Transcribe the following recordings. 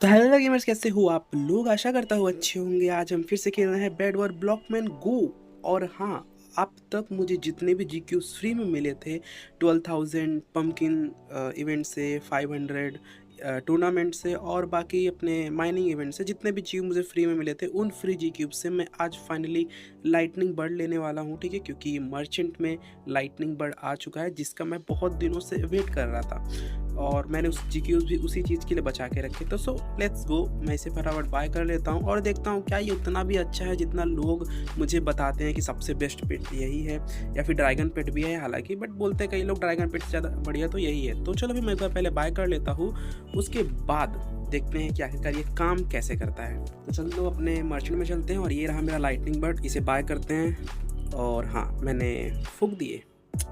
तो hello gamers, कैसे हो आप लोग? आशा करता हूँ अच्छे होंगे। आज हम फिर से खेल रहे हैं बेडवर ब्लॉकमैन गो। और हाँ, अब तक मुझे जितने भी जीक्यूज फ्री में मिले थे 12,000 पम्पकिन इवेंट से, 500 टूर्नामेंट से और बाकी अपने माइनिंग इवेंट से, जितने भी जी मुझे फ्री में मिले थे उन फ्री जी क्यूब से मैं आज फाइनली लाइटनिंग बर्ड लेने वाला हूँ। ठीक है, क्योंकि मर्चेंट में लाइटनिंग बर्ड आ चुका है जिसका मैं बहुत दिनों से वेट कर रहा था और मैंने उस जी क्यूज भी उसी चीज़ के लिए बचा के रखे। तो सो लेट्स गो, मैं इसे फटाफट बाय कर लेता हूँ और देखता हूँ क्या ये उतना भी अच्छा है जितना लोग मुझे बताते हैं कि सबसे बेस्ट पेट यही है, या फिर ड्रैगन पेट भी है। हालांकि बट बोलते हैं कई लोग ड्रैगन पेट से ज़्यादा बढ़िया तो यही है। तो चलो फिर मैं एक बार पहले बाय कर लेता हूँ, उसके बाद देखते हैं कि आखिरकार ये काम कैसे करता है। तो चलो अपने मर्चेंट में चलते हैं और ये रहा मेरा लाइटनिंग बर्ड, इसे बाय करते हैं। और हाँ, मैंने फूक दिए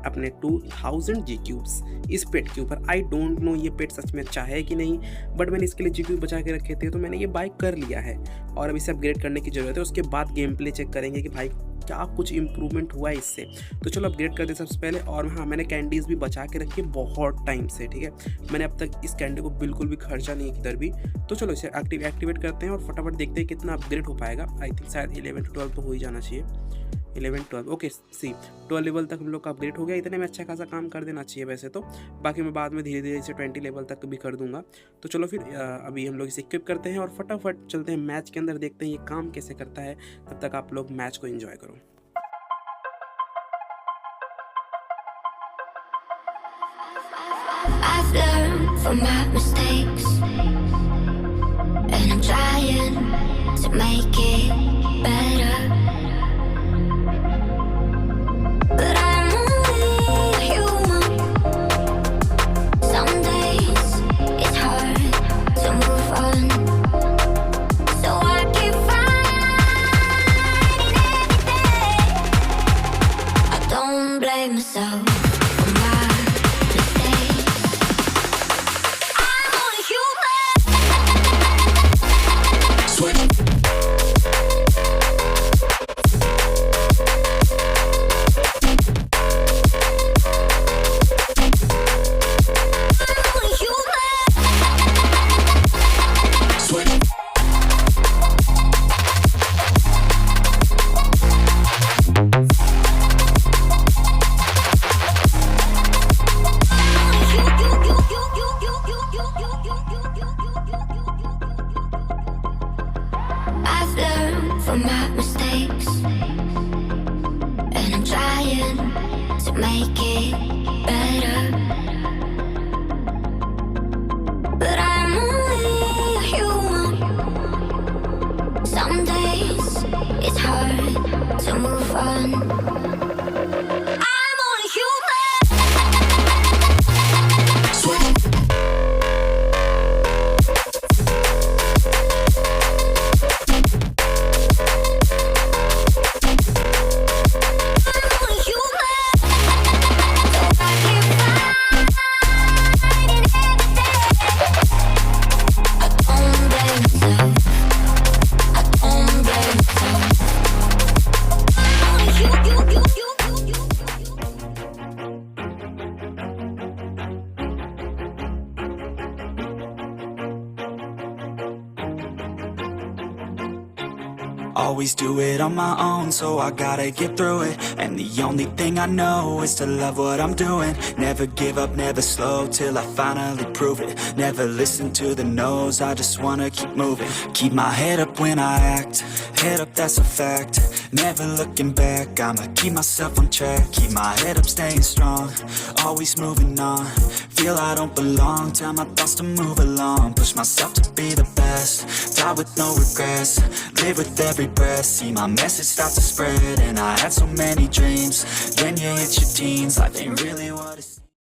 अपने 2000 जी क्यूब्स इस पेट के ऊपर। आई डोंट नो ये पेट सच में अच्छा है कि नहीं, बट मैंने इसके लिए जी क्यूब बचा के रखे थे तो मैंने ये बाय कर लिया है और अब इसे अपग्रेड करने की ज़रूरत है। उसके बाद गेम प्ले चेक करेंगे कि भाई क्या कुछ इंप्रूवमेंट हुआ है इससे। तो चलो अपग्रेड कर दे सबसे पहले। और हाँ, मैंने कैंडीज़ भी बचा के रखी है बहुत टाइम से। ठीक है, मैंने अब तक इस कैंडी को बिल्कुल भी खर्चा नहीं है किधर भी। तो चलो इसे एक्टिवेट करते हैं और फटाफट देखते हैं कितना अपग्रेड हो पाएगा। आई थिंक शायद 11 to 12 तो हो ही जाना चाहिए। 11-12 ओके, सी 12 लेवल तक हम लोग का अपग्रेड हो गया। इतने में अच्छा खासा काम कर देना चाहिए वैसे तो। बाकी मैं बाद में धीरे धीरे इसे 20 लेवल तक भी कर दूंगा। तो चलो फिर अभी हम लोग इसे इक्विप करते हैं और फटाफट चलते हैं मैच के अंदर, देखते हैं ये काम कैसे करता है। तब तक आप लोग मैच को एंजॉय करो। I've learned from my mistakes, and I'm trying to make it better. But I'm only human. Some days it's hard to move on, so I keep fighting every day. I don't blame myself. I've learned from my mistakes, and I'm trying to make it better. But I'm only human. Some days it's hard to move on. I'm only human. Always do it on my own, so I gotta get through it. And the only thing I know is to love what I'm doing. Never give up, never slow, till I finally prove it. Never listen to the no's, I just wanna keep moving. Keep my head up when I act, head up, that's a fact. Never looking back, I'ma keep myself on track. Keep my head up, staying strong, always moving on. Feel I don't belong, tell my thoughts to move along. Push myself to be the best, die with no regrets. Live with every breath, see my message start to spread. And I had so many dreams, then you hit your teens, life ain't really what